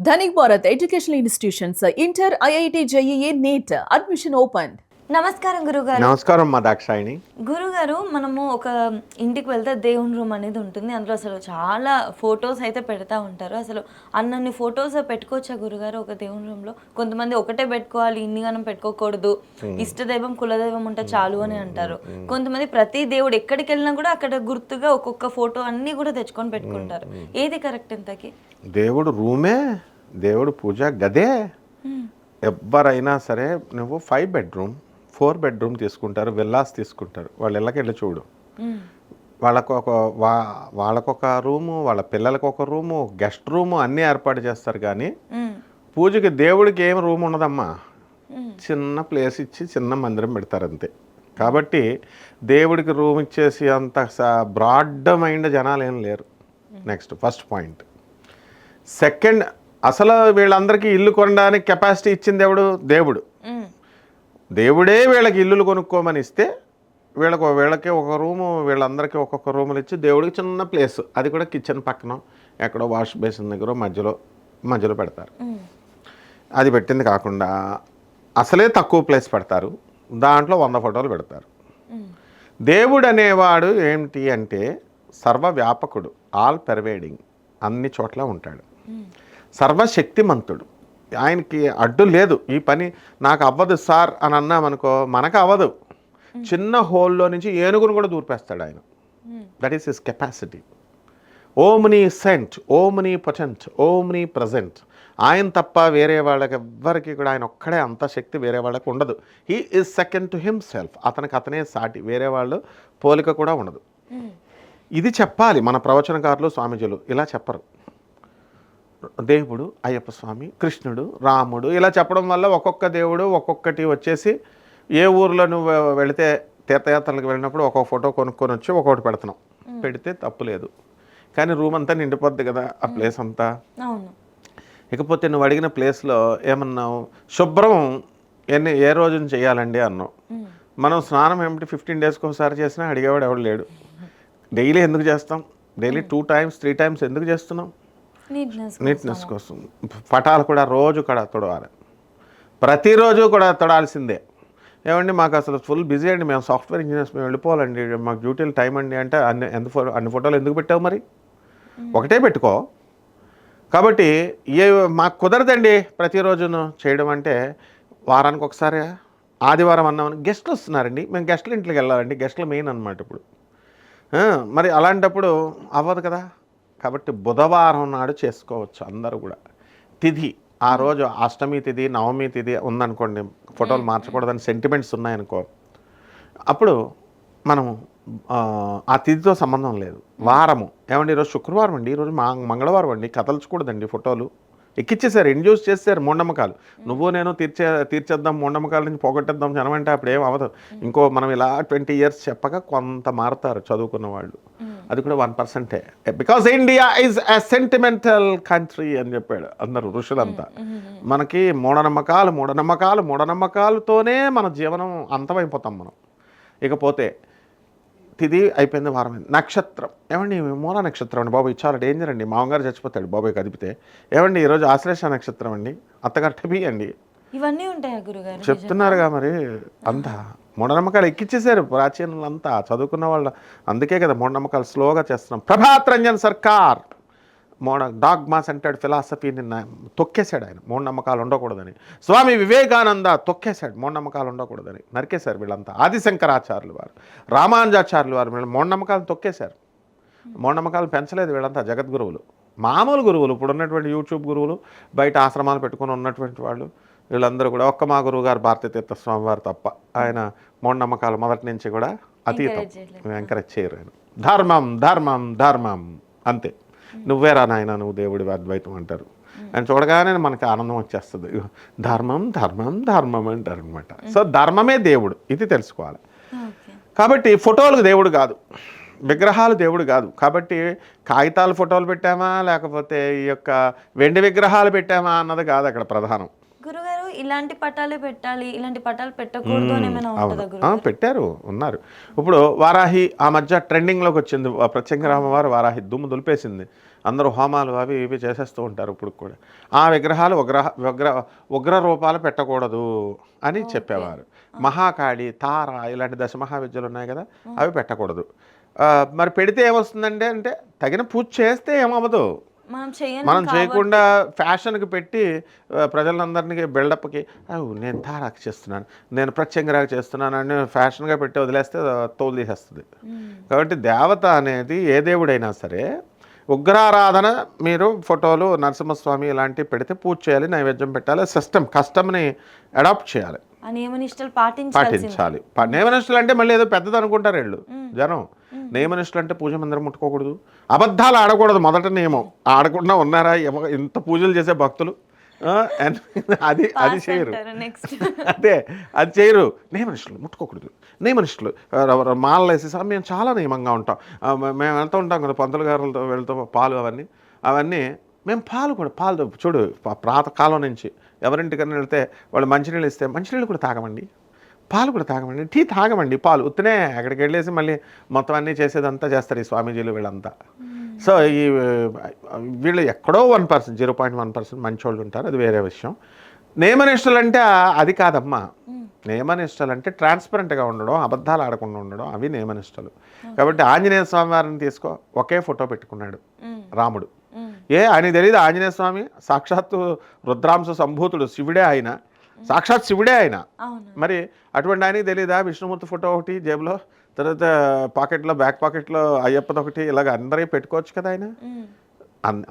Dhanik Bharat Educational Institutions, Inter, IIT, JEE, NEET, admission opened. నమస్కారం గురుగారు. నమస్కారం మా దాక్షాయిని. గురుగారు, మనము ఒక ఇంటికి వెళ్తే దేవుని రూమ్ అనేది ఉంటుంది. అందులో అసలు చాలా ఫొటోస్ అయితే పెడతా ఉంటారు. అసలు అన్నన్ని ఫొటోస్ పెట్టుకోవచ్చా గురుగారు ఒక దేవుని రూమ్లో? కొంతమంది ఒకటే పెట్టుకోవాలి, ఇన్నిగానం పెట్టుకోకూడదు, ఇష్టదైవం కులదైవం ఉంటే చాలు అని అంటారు. కొంతమంది ప్రతి దేవుడు ఎక్కడికి వెళ్ళినా కూడా అక్కడ గుర్తుగా ఒక్కొక్క ఫోటో అన్ని కూడా తెచ్చుకొని పెట్టుకుంటారు. ఏది కరెక్ట్ ఇంతకి? దేవుడు రూమే, దేవుడు పూజ గదే. ఎవరైనా సరే నువ్వు 5 బెడ్రూమ్ 4 బెడ్రూమ్ తీసుకుంటారు, విల్లాస్ తీసుకుంటారు, వాళ్ళ ఇళ్ళకి వెళ్ళి చూడు. వాళ్ళకొక రూము, వాళ్ళ పిల్లలకు ఒక రూము, గెస్ట్ రూము అన్నీ ఏర్పాటు చేస్తారు. కానీ పూజకి దేవుడికి ఏం రూమ్ ఉండదమ్మా, చిన్న ప్లేస్ ఇచ్చి చిన్న మందిరం పెడతారు అంతే. కాబట్టి దేవుడికి రూమ్ ఇచ్చేసి అంత బ్రాడ్ మైండ్ జనాలు ఏం లేరు. Next first point. సెకండ్, అసలు వీళ్ళందరికీ ఇల్లు కొనడానికి కెపాసిటీ ఇచ్చింది దేవుడే వీళ్ళకి ఇల్లులు కొనుక్కోమని ఇస్తే వీళ్ళకి ఒక రూము, వీళ్ళందరికీ ఒక్కొక్క రూములు ఇచ్చి దేవుడికి చిన్న ప్లేస్, అది కూడా కిచెన్ పక్కన ఎక్కడో వాష్ బేసిన్ దగ్గర మధ్యలో పెడతారు. అది పెట్టింది కాకుండా అసలే తక్కువ ప్లేస్ పెడతారు, దాంట్లో 100 ఫోటోలు పెడతారు. దేవుడు అనేవాడు ఏమిటి అంటే సర్వవ్యాపకుడు, ఆల్ పెర్వేడింగ్, అన్ని చోట్ల ఉంటాడు, సర్వశక్తిమంతుడు. ఆయనకి అడ్డు లేదు. ఈ పని నాకు అవ్వదు సార్ అని అన్నామనుకో, మనకు అవ్వదు. చిన్న హోల్లో నుంచి ఏనుగును కూడా దూర్పేస్తాడు ఆయన. That is his capacity. Omniscient, omnipotent, omnipresent. ఆయన తప్ప వేరే వాళ్ళకి ఎవ్వరికి కూడా ఆయన ఒక్కడే అంత శక్తి వేరే వాళ్ళకి ఉండదు. He is second to himself. అతనే సాటి, వేరే వాళ్ళు పోలిక కూడా ఉండదు. ఇది చెప్పాలి మన ప్రవచనకారులు, స్వామీజీలు. ఇలా చెప్పరు. దేవుడు, అయ్యప్ప స్వామి, కృష్ణుడు, రాముడు ఇలా చెప్పడం వల్ల ఒక్కొక్క దేవుడు ఒక్కొక్కటి వచ్చేసి, ఏ ఊర్లో నువ్వు వెళితే తీర్థయాత్రలకు వెళ్ళినప్పుడు ఒక్కొక్క ఫోటో కొనుక్కొని వచ్చి ఒక్కొక్కటి పెడుతున్నాం. పెడితే తప్పు లేదు, కానీ రూమ్ అంతా నిండిపోద్ది కదా ఆ ప్లేస్ అంతా. ఇకపోతే నువ్వు అడిగిన ప్లేస్లో ఏమన్నావు, శుభ్రం ఏ రోజున చేయాలండి అన్నావు. మనం స్నానం ఏమిటి 15 డేస్కి ఒకసారి చేసినా అడిగేవాడు ఎవడు లేడు. డైలీ ఎందుకు చేస్తాం? డైలీ 2 times 3 times ఎందుకు చేస్తున్నాం? నీట్నెస్ కోసం. పటాలు కూడా రోజు కూడా తొడవాలి, ప్రతిరోజు కూడా తొడాల్సిందే. ఏమండి మాకు అసలు ఫుల్ బిజీ అండి, మేము సాఫ్ట్వేర్ ఇంజనీర్స్, మేము వెళ్ళిపోవాలండి, మాకు డ్యూటీలు టైం అండి అంటే అన్ని ఫోటోలు ఎందుకు పెట్టావు? మరి ఒకటే పెట్టుకో. కాబట్టి మాకు కుదరదండి ప్రతిరోజును చేయడం అంటే, వారానికి ఒకసారి ఆదివారం అన్నామని గెస్ట్లు వస్తున్నారండి, మేము గెస్ట్ల ఇంట్లోకి వెళ్ళాలండి, గెస్ట్లు మెయిన్ అనమాట ఇప్పుడు. మరి అలాంటప్పుడు అవ్వదు కదా. కాబట్టి బుధవారం నాడు చేసుకోవచ్చు అందరూ కూడా. తిథి ఆ రోజు అష్టమి తిథి, నవమి తిథి ఉందనుకోండి, ఫోటోలు మార్చకూడదని సెంటిమెంట్స్ ఉన్నాయనుకో, అప్పుడు మనం ఆ తిథితో సంబంధం లేదు. వారము ఏమండి, ఈరోజు శుక్రవారం అండి, ఈరోజు మంగళవారం అండి, కదల్చకూడదండి ఫోటోలు. ఎక్కిచ్చేసారు, ఇండ్యూస్ చేశారు మూఢనమ్మకాలు. నువ్వు నేను తీర్చేద్దాం, మూఢనమ్మకాల నుంచి పోగొట్టేద్దాం జనం అంటే అప్పుడు ఏం అవ్వదు. ఇంకో మనం ఇలా 20 years చెప్పగా కొంత మారుతారు చదువుకున్న వాళ్ళు. అది కూడా 1%. Because India is a sentimental country అని చెప్పాడు అందరూ ఋషులంతా. మనకి మూఢనమ్మకాలతోనే మన జీవనం అంతమైపోతాం మనం. ఇకపోతే తిథి అయిపోయింది, వారం అయింది. నక్షత్రం ఏమండి, మూల నక్షత్రం అండి బాబు, చాలా డేంజర్ అండి, మామగారు చచ్చిపోతాడు బాబాయ్ కదిపితే. ఏమండి ఈరోజు ఆశ్లేష నక్షత్రం అండి, అత్తగారు టబీ అండి, ఇవన్నీ ఉంటాయా గురుగారు? చెప్తున్నారుగా. మరి అంతా మూఢనమ్మకాలు ఎక్కిచ్చేసారు ప్రాచీనులు అంతా, చదువుకున్న వాళ్ళు. అందుకే కదా మూఢనమ్మకాలు స్లోగా చేస్తున్నాం. ప్రభాత్ రంజన్ సర్కార్ డాగ్మా సెంటర్డ్ ఫిలాసఫీని తొక్కేశాడు ఆయన, మూఢనమ్మకాలు ఉండకూడదని. స్వామి వివేకానంద తొక్కేశాడు, మూఢనమ్మకాలు ఉండకూడదని, నరికేశారు వీళ్ళంతా. ఆదిశంకరాచార్యులు వారు, రామానుజాచార్యులు వారు వీళ్ళు మూఢనమ్మకాలు తొక్కేశారు. మూఢనమ్మకాలు పెంచలేదు వీళ్ళంతా జగద్గురువులు, మామూలు గురువులు. ఇప్పుడు ఉన్నటువంటి యూట్యూబ్ గురువులు, బయట ఆశ్రమాలు పెట్టుకుని ఉన్నటువంటి వాళ్ళు, వీళ్ళందరూ కూడా ఒక్క మా గురువు గారు భారతీతీర్థ స్వామి వారు తప్ప ఆయన మూఢనమ్మకాలు మొదటి నుంచి కూడా అతీతం, ఎంకరేజ్ చేయరు. ఆయన ధర్మం ధర్మం ధర్మం అంతే. నువ్వేరా నాయన, నువ్వు దేవుడి అద్వైతం అంటారు. ఆయన చూడగానే మనకి ఆనందం వచ్చేస్తుంది. ధర్మం ధర్మం ధర్మం అంటారు అనమాట. సో ధర్మమే దేవుడు, ఇది తెలుసుకోవాలి. కాబట్టి ఫోటోలకు దేవుడు కాదు, విగ్రహాలు దేవుడు కాదు. కాబట్టి కాగితాలు ఫోటోలు పెట్టామా, లేకపోతే ఈ యొక్క వెండి విగ్రహాలు పెట్టామా అన్నది కాదు అక్కడ ప్రధానం. గురుగారు, ఇలాంటి పటాలే పెట్టాలి, ఇలాంటి పటాలు పెట్టకూడదు అని ఏమైనా ఉంటుందా గురుగారు? పెట్టారు, ఉన్నారు. ఇప్పుడు వారాహి ఆ మధ్య ట్రెండింగ్లోకి వచ్చింది, ప్రత్యంగరామ వారు వారాహి దుమ్ము దులిపేసింది. అందరూ హోమాలు అవి ఇవి చేసేస్తూ ఉంటారు ఇప్పుడు కూడా. ఆ విగ్రహాలు ఉగ్ర రూపాలు పెట్టకూడదు అని చెప్పేవారు. మహాకాళి, తార ఇలాంటి దశమహావిద్యలు ఉన్నాయి కదా, అవి పెట్టకూడదు. మరి పెడితే ఏమొస్తుందంటే అంటే తగిన పూజ చేస్తే ఏమవ్వదు. మనం చేయకుండా ఫ్యాషన్కి పెట్టి ప్రజలందరినీ బిల్డప్కి నేను తారాకు చేస్తున్నాను, నేను ప్రత్యంగరాకు చేస్తున్నాను అని ఫ్యాషన్గా పెట్టి వదిలేస్తే తోలు తీసేస్తుంది. కాబట్టి దేవత అనేది ఏ దేవుడైనా సరే ఉగ్రారాధన మీరు ఫోటోలు నరసింహస్వామి ఇలాంటివి పెడితే పూజ చేయాలి, నైవేద్యం పెట్టాలి, కస్టమ్ని అడాప్ట్ చేయాలి, పాటించాలి. నియమనిష్టలు అంటే మళ్ళీ ఏదో పెద్దది అనుకుంటారు వీళ్ళు జనం. నియమనిష్టలు అంటే పూజ మందిరం ముట్టుకోకూడదు, అబద్ధాలు ఆడకూడదు మొదట నియమం. ఆడకుండా ఉన్నారా ఇంత పూజలు చేసే భక్తులు? అది చేయరు. అది చేయరు. నియమనిష్టలు ముట్టుకోకూడదు. నియమనిష్టలు మాలలు వేసేసా మేము చాలా నియమంగా ఉంటాం. మేము వెళ్తూ ఉంటాం కదా పంతులు గారులతో వెళ్తూ పాలు అవన్నీ మేము పాలు చూడు ప్రాతకాలం నుంచి ఎవరింటికన్నా వెళ్తే వాళ్ళు మంచినీళ్ళు ఇస్తే మంచినీళ్ళు కూడా తాగమండి, పాలు కూడా తాగమండి, టీ తాగమండి, పాలు ఉత్తనే అక్కడికి వెళ్ళేసి మళ్ళీ మొత్తం అన్నీ చేసేదంతా చేస్తారు ఈ స్వామీజీలు వీళ్ళంతా. సో వీళ్ళు ఎక్కడో 1%, 0.1% మంచోళ్ళు ఉంటారు, అది వేరే విషయం. నియమనిష్టలు అంటే అది కాదమ్మా. నియమనిష్టలు అంటే ట్రాన్స్పరెంట్గా ఉండడం, అబద్ధాలు ఆడకుండా ఉండడం, అవి నియమనిష్టలు. కాబట్టి ఆంజనేయ స్వామి వారిని తీసుకో, ఒకే ఫోటో పెట్టుకున్నాడు రాముడు. ఆయనకు తెలియదు ఆంజనేయ స్వామి సాక్షాత్తు రుద్రాంశ సంభూతుడు, శివుడే ఆయన, సాక్షాత్ శివుడే ఆయన. మరి అటువంటి ఆయనకి తెలియదా విష్ణుమూర్తి ఫోటో ఒకటి జేబులో, తర్వాత పాకెట్లో బ్యాక్ పాకెట్లో అయ్యప్పది ఒకటి, ఇలాగ అందరికీ పెట్టుకోవచ్చు కదా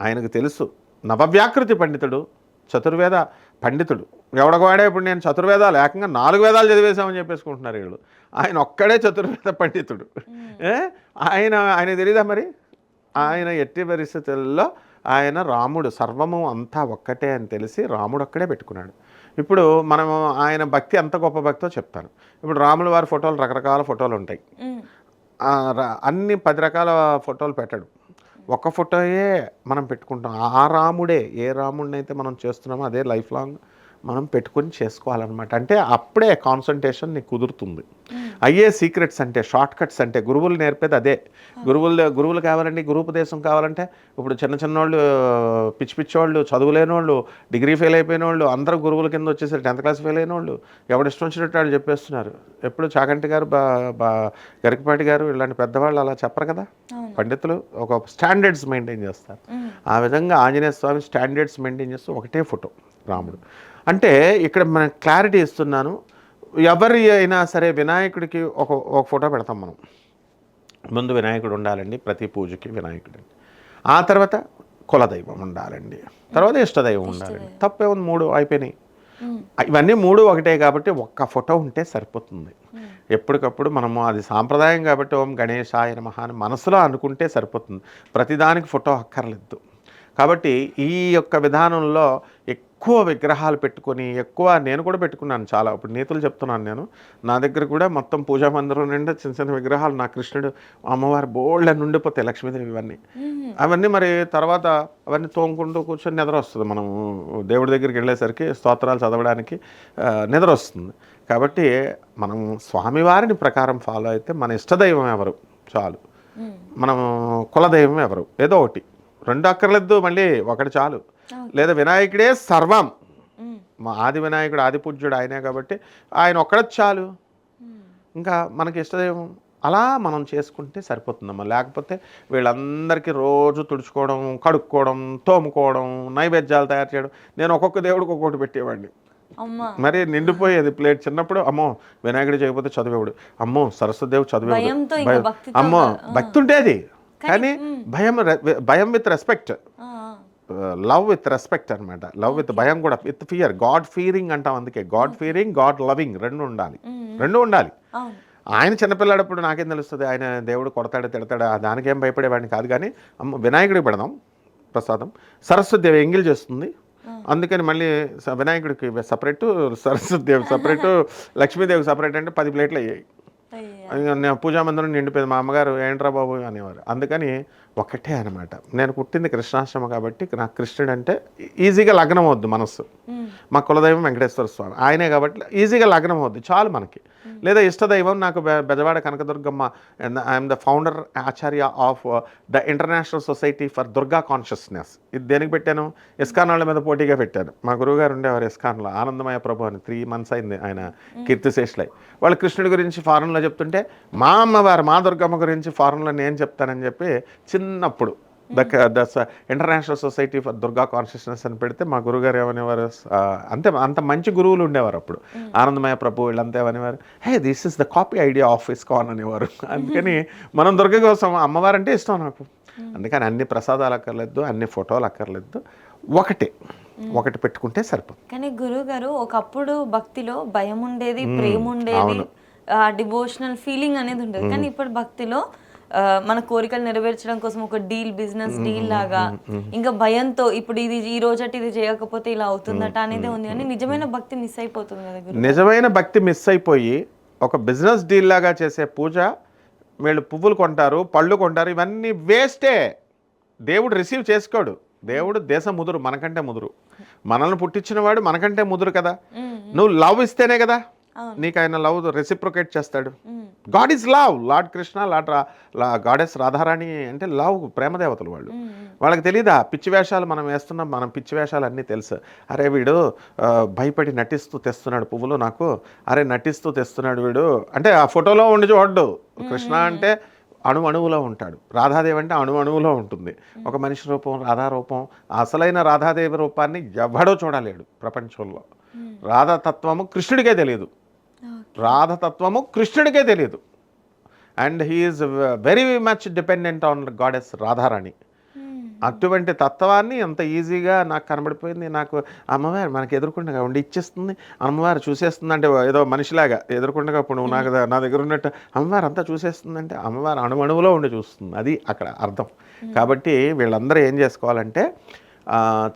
ఆయనకు తెలుసు. నవవ్యాకృతి పండితుడు, చతుర్వేద పండితుడు. ఎవడగవాడే ఇప్పుడు నేను చతుర్వేదాలు ఏకంగా 4 వేదాలు చదివేశామని చెప్పేసుకుంటున్నారు వీళ్ళు. ఆయన ఒక్కడే చతుర్వేద పండితుడు. ఆయన తెలియదా మరి? ఆయన ఎట్టి పరిస్థితుల్లో ఆయన రాముడు సర్వము అంతా ఒక్కటే అని తెలిసి రాముడు ఒక్కడే పెట్టుకున్నాడు. ఇప్పుడు మనము ఆయన భక్తి ఎంత గొప్ప భక్తో చెప్తాను. ఇప్పుడు రాముల వారి ఫోటోలు రకరకాల ఫోటోలు ఉంటాయి, అన్ని 10 రకాల ఫోటోలు పెట్టడు, ఒక ఫోటోయే మనం పెట్టుకుంటాం. ఆ రాముడే, ఏ రాముడిని అయితే మనం చేస్తున్నామో అదే లైఫ్ లాంగ్ మనం పెట్టుకొని చేసుకోవాలన్నమాట. అంటే అప్పుడే కాన్సన్ట్రేషన్ నీకు కుదురుతుంది. అయ్యే సీక్రెట్స్ అంటే, షార్ట్ కట్స్ అంటే గురువులు నేర్పేది అదే. గురువులు కావాలండి, గురుపదేశం కావాలంటే ఇప్పుడు చిన్న వాళ్ళు, పిచ్చి వాళ్ళు, చదువులేని వాళ్ళు, డిగ్రీ ఫెయిల్ అయిపోయిన వాళ్ళు అందరూ గురువుల కింద వచ్చేసరికి 10th క్లాస్ ఫెయిల్ అయిన వాళ్ళు ఎవడిష్టం వచ్చినట్టు వాళ్ళు చెప్పేస్తున్నారు. ఎప్పుడు చాగంటి గారు, గరికపాటి గారు ఇలాంటి పెద్దవాళ్ళు అలా చెప్పరు కదా. పండితులు ఒక స్టాండర్డ్స్ మెయింటైన్ చేస్తారు. ఆ విధంగా ఆంజనేయ స్వామి స్టాండర్డ్స్ మెయింటైన్ చేస్తూ ఒకటే ఫోటో రాముడు. అంటే ఇక్కడ మనం క్లారిటీ ఇస్తున్నాను. ఎవరి అయినా సరే వినాయకుడికి ఒక ఫోటో పెడతాం మనం. ముందు వినాయకుడు ఉండాలండి, ప్రతి పూజకి వినాయకుడు. ఆ తర్వాత కులదైవం ఉండాలండి, తర్వాత ఇష్టదైవం ఉండాలండి. తప్పేముంది, 3 అయిపోయినాయి. ఇవన్నీ 3 ఒకటే కాబట్టి ఒక్క ఫోటో ఉంటే సరిపోతుంది. ఎప్పటికప్పుడు మనము అది సాంప్రదాయం కాబట్టి ఓం గణేశాయ నమః అని మనసులో అనుకుంటే సరిపోతుంది. ప్రతిదానికి ఫోటో అక్కర్లేదు. కాబట్టి ఈ యొక్క విధానంలో ఎక్కువ విగ్రహాలు పెట్టుకొని నేను కూడా పెట్టుకున్నాను చాలా. ఇప్పుడు నీతులు చెప్తున్నాను నేను. నా దగ్గర కూడా మొత్తం పూజా మందిరం నిండా చిన్న విగ్రహాలు, నా కృష్ణుడు, అమ్మవారి బోళ్ళ నుండిపోతాయి, లక్ష్మీదేవి, అవన్నీ మరి తర్వాత అవన్నీ తోముకుంటూ కూర్చొని నిద్ర వస్తుంది. మనం దేవుడి దగ్గరికి వెళ్ళేసరికి స్తోత్రాలు చదవడానికి నిద్ర వస్తుంది. కాబట్టి మనం స్వామివారిని ప్రకారం ఫాలో అయితే మన ఇష్టదైవం ఎవరు చాలు, మనం కులదైవం ఎవరు ఏదో ఒకటి, 2 అక్కర్లేదు, మళ్ళీ ఒకటి చాలు. లేదా వినాయకుడే సర్వం, మా ఆది వినాయకుడు ఆది పూజ్యుడు ఆయనే కాబట్టి ఆయన ఒక్కడే చాలు, ఇంకా మనకి ఇష్టదైవం. అలా మనం చేసుకుంటే సరిపోతుందమ్మా. లేకపోతే వీళ్ళందరికీ రోజు తుడుచుకోవడం, కడుక్కోవడం, తోముకోవడం, నైవేద్యాలు తయారు చేయడం. నేను ఒక్కొక్క దేవుడికి ఒక్కొక్కటి పెట్టేవాడిని. మరి నిండిపోయేది ప్లేట్. చిన్నప్పుడు అమ్మో వినాయకుడు చేయకపోతే చదివేవాడు, అమ్మో సరస్వతిదేవి చదివేవాడు, అమ్మో భక్తి ఉండేది. కానీ భయం with respect, love with respect అనమాట. లవ్ విత్ భయం కూడా, విత్ ఫియర్, గాడ్ ఫీరింగ్ అంటాం. అందుకే గాడ్ ఫీరింగ్, గాడ్ లవింగ్ రెండు ఉండాలి. ఆయన చిన్నపిల్లాడప్పుడు నాకేం తెలుస్తుంది, ఆయన దేవుడు కొడతాడు తిడతాడు, దానికేం భయపడేవాడిని కాదు. కానీ వినాయకుడికి పెడదాం ప్రసాదం, సరస్వతిదేవి ఎంగిల్ చేస్తుంది, అందుకని మళ్ళీ వినాయకుడికి separate, Saraswati Devi separate, Lakshmidevi separate అంటే 10 ప్లేట్లు అయ్యాయి. నేను పూజా మందిరం నిండిపోయింది. మా అమ్మగారు ఏంట్రా బాబు అనేవారు. అందుకని ఒకటే అనమాట. నేను పుట్టింది కృష్ణాశ్రమ కాబట్టి నాకు కృష్ణుడు అంటే ఈజీగా లగ్నం అవద్దు మనస్సు. మా కులదైవం వెంకటేశ్వర స్వామి ఆయనే కాబట్టి ఈజీగా లగ్నం అవుద్ది చాలు మనకి. లేదా ఇష్టదైవం నాకు Bezawada Kanakadurgamma, I'm the founder Acharya of the international society for Durga consciousness. ఇది దేనికి పెట్టాను? ఇస్కాన్ వాళ్ళ మీద పోటీగా పెట్టాను. మా గురువుగారు ఉండేవారు ఇస్కాన్లో, ఆనందమయ ప్రభు అని 3 months అయింది ఆయన కీర్తిశేషులై. వాళ్ళు కృష్ణుడి గురించి ఫారెన్లో చెప్తుంటే మా అమ్మవారు మా దుర్గమ్మ గురించి ఫారెన్లో నేను చెప్తానని చెప్పి చిన్నప్పుడు the international society for Durga consciousness అని పెడితే మా గురుగారు ఏమనేవారు, అంత మంచి గురువులు ఉండేవారు అప్పుడు, ఆనందమయ ప్రభు వీళ్ళంతా ఏమనేవారు, hey this is the copy idea of ISKCON అనేవారు. అందుకని మనం దుర్గ కోసం అమ్మవారంటే ఇష్టం నాకు. అందుకని అన్ని ప్రసాదాలు అక్కర్లేదు, అన్ని ఫోటోలు అక్కర్లేదు, ఒకటి పెట్టుకుంటే సరిపోతుంది. కానీ గురువు గారు ఒకప్పుడు భక్తిలో భయం ఉండేది, ప్రేమ ఉండేది, డివోషనల్ ఫీలింగ్ అనేది ఉండేది. కానీ ఇప్పుడు భక్తిలో మన కోరికలు నెరవేర్చడం కోసం ఒక బిజినెస్ డీల్ లాగా, ఇంకా భయంతో ఇప్పుడు ఇది ఈ రోజటి ఇది చేయకపోతే ఇలా అవుతుందట అనేది ఉంది. కానీ నిజమైన భక్తి మిస్ అయిపోతుంది కదా గురు. నిజమైన భక్తి మిస్ అయిపోయి ఒక బిజినెస్ డీల్ లాగా చేసే పూజ, వీళ్ళు పువ్వులు కొంటారు, పళ్ళు కొంటారు, ఇవన్నీ వేస్టే. దేవుడు రిసీవ్ చేసుకోడు. దేవుడు దేశం ముదురు, మనకంటే ముదురు. మనల్ని పుట్టించిన వాడు మనకంటే ముదురు కదా. నువ్వు లవ్ ఇస్తేనే కదా నీకు ఆయన లవ్ రెసిప్రొకేట్ చేస్తాడు. God is love. Lord Krishna, goddess Radharani అంటే లవ్, ప్రేమదేవతలు వాళ్ళు. వాళ్ళకి తెలీదా పిచ్చి వేషాలు మనం వేస్తున్నాం, మనం పిచ్చి వేషాలు అన్నీ తెలుసు. అరే వీడు భయపడి నటిస్తూ తెస్తున్నాడు పువ్వులు నాకు, అరే నటిస్తూ తెస్తున్నాడు వీడు అంటే ఆ ఫోటోలో ఉండి చూడ్డు. కృష్ణ అంటే అణువులో ఉంటాడు, రాధాదేవి అంటే అణువులో ఉంటుంది. ఒక మనిషి రూపం, రాధా రూపం, అసలైన రాధాదేవి రూపాన్ని ఎవడో చూడలేడు ప్రపంచంలో. రాధాతత్వము కృష్ణుడికే తెలియదు, రాధతత్వము కృష్ణుడికే తెలియదు. And he is very much dependent on goddess Radharani. అటువంటి తత్వాన్ని ఎంత ఈజీగా నాకు కనబడిపోయింది. నాకు అమ్మవారు మనకి ఎదుర్కొండగా ఉండి ఇచ్చేస్తుంది, అమ్మవారు చూసేస్తుంది అంటే ఏదో మనిషిలాగా ఎదుర్కొండగా ఇప్పుడు నువ్వు నాకు నా దగ్గర ఉన్నట్టు అమ్మవారు అంతా చూసేస్తుందంటే అమ్మవారు అణువులో ఉండి చూస్తుంది, అది అక్కడ అర్థం. కాబట్టి వీళ్ళందరూ ఏం చేసుకోవాలంటే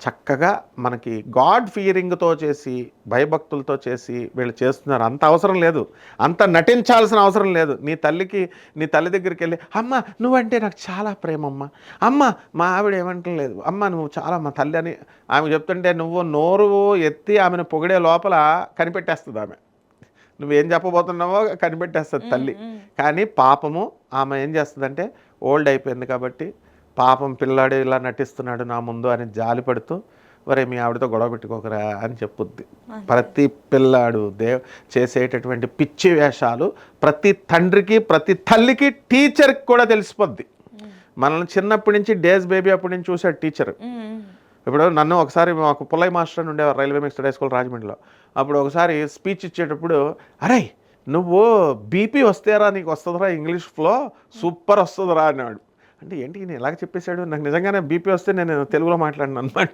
చక్కగా మనకి గాడ్ ఫియరింగ్తో చేసి, భయభక్తులతో చేసి వీళ్ళు చేస్తున్నారు. అంత అవసరం లేదు, అంత నటించాల్సిన అవసరం లేదు. నీ తల్లి దగ్గరికి వెళ్ళి అమ్మ నువ్వంటే నాకు చాలా ప్రేమమ్మ, అమ్మ మా ఆవిడ ఏమంటలేదు, అమ్మ నువ్వు చాలా మా తల్లి అని ఆమె చెప్తుంటే నువ్వు నోరు ఎత్తి ఆమెను పొగిడే లోపల కనిపెట్టేస్తుంది ఆమె. నువ్వేం చెప్పబోతున్నావో కనిపెట్టేస్తుంది తల్లి. కానీ పాపము ఆమె ఏం చేస్తుందంటే ఓల్డ్ అయిపోయింది కాబట్టి పాపం పిల్లాడు ఇలా నటిస్తున్నాడు నా ముందు అని జాలిపడుతూ వరే మీ ఆవిడతో గొడవ పెట్టుకోకరా అని చెప్పుద్ది. ప్రతి పిల్లాడు చేసేటటువంటి పిచ్చి వేషాలు ప్రతి తండ్రికి, ప్రతి తల్లికి, టీచర్కి కూడా తెలిసిపోద్ది. మనల్ని చిన్నప్పటి నుంచి డేస్ బేబీ అప్పటి నుంచి చూసాడు టీచర్. ఇప్పుడు నన్ను ఒకసారి మాకు పుల్లయ్య మాస్టర్ అని ఉండేవారు రైల్వే మిక్స్డ్ హై స్కూల్ రాజమండ్రిలో. అప్పుడు ఒకసారి స్పీచ్ ఇచ్చేటప్పుడు అరే నువ్వు బీపీ వస్తేరా నీకు వస్తుందిరా ఇంగ్లీష్ ఫ్లో సూపర్ వస్తుందిరా అన్నాడు. అంటే ఏంటి నేను ఇలాగ చెప్పేశాడు, నాకు నిజంగానే బీపీ వస్తే నేను తెలుగులో మాట్లాడినా అనమాట.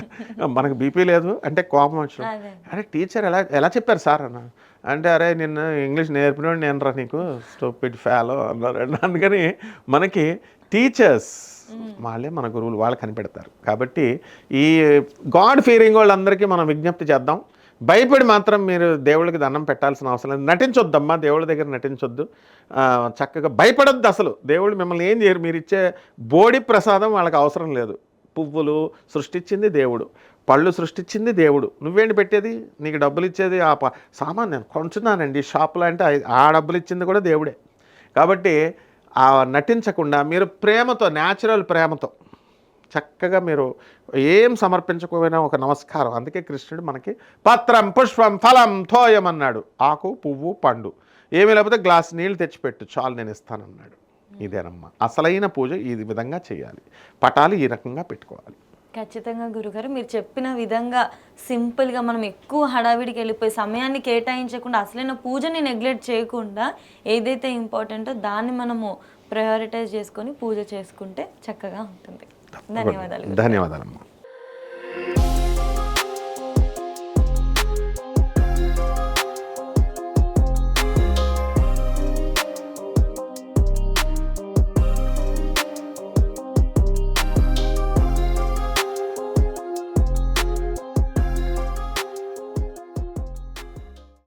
మనకు బీపీ లేదు అంటే కోపం వచ్చాడు. అరే టీచర్ ఎలా చెప్పారు సార్ అన్న అంటే అరే నిన్ను ఇంగ్లీష్ నేర్పినోడు నేను రా నీకు స్టూపిడ్ ఫెలో అన్నారు. అందుకని మనకి టీచర్స్ వాళ్ళే మన గురువులు, వాళ్ళు కనిపెడతారు. కాబట్టి ఈ గాడ్ ఫీరింగ్ వాళ్ళందరికీ మనం విజ్ఞప్తి చేద్దాం, భయపడి మాత్రం మీరు దేవుళ్ళకి దండం పెట్టాల్సిన అవసరం లేదు. నటించొద్దమ్మా, దేవుళ్ళ దగ్గర నటించొద్దు, చక్కగా భయపడొద్దు. అసలు దేవుళ్ళు మిమ్మల్ని ఏం చేయరు, మీరు ఇచ్చే బోడి ప్రసాదం వాళ్ళకి అవసరం లేదు. పువ్వులు సృష్టించింది దేవుడు, పళ్ళు సృష్టించింది దేవుడు, నువ్వేంటి పెట్టేది, నీకు డబ్బులు ఇచ్చేది ఆ సామాన్ నేను కొంటున్నానండి షాప్లో అంటే ఆ డబ్బులు ఇచ్చింది కూడా దేవుడే. కాబట్టి ఆ నటించకుండా మీరు ప్రేమతో, న్యాచురల్ ప్రేమతో చక్కగా మీరు ఏం సమర్పించకపోయినా ఒక నమస్కారం. అందుకే కృష్ణుడు మనకి పత్రం పుష్పం ఫలం తోయం అన్నాడు, ఆకు పువ్వు పండు ఏమీ లేకపోతే గ్లాస్ నీళ్ళు తెచ్చిపెట్టు చాలు నేను ఇస్తానన్నాడు. ఇదేనమ్మా అసలైన పూజ, ఈ విధంగా చేయాలి. పటాలు ఈ రకంగా పెట్టుకోవాలి. ఖచ్చితంగా గురుగారు మీరు చెప్పిన విధంగా సింపుల్గా మనం ఎక్కువ హడావిడికి వెళ్ళిపోయి సమయాన్ని కేటాయించకుండా అసలైన పూజని నెగ్లెక్ట్ చేయకుండా ఏదైతే ఇంపార్టెంటో దాన్ని మనము ప్రయారిటైజ్ చేసుకొని పూజ చేసుకుంటే చక్కగా ఉంటుంది. ధన్యవాదాలు. ధన్యవాదాలమ్మా.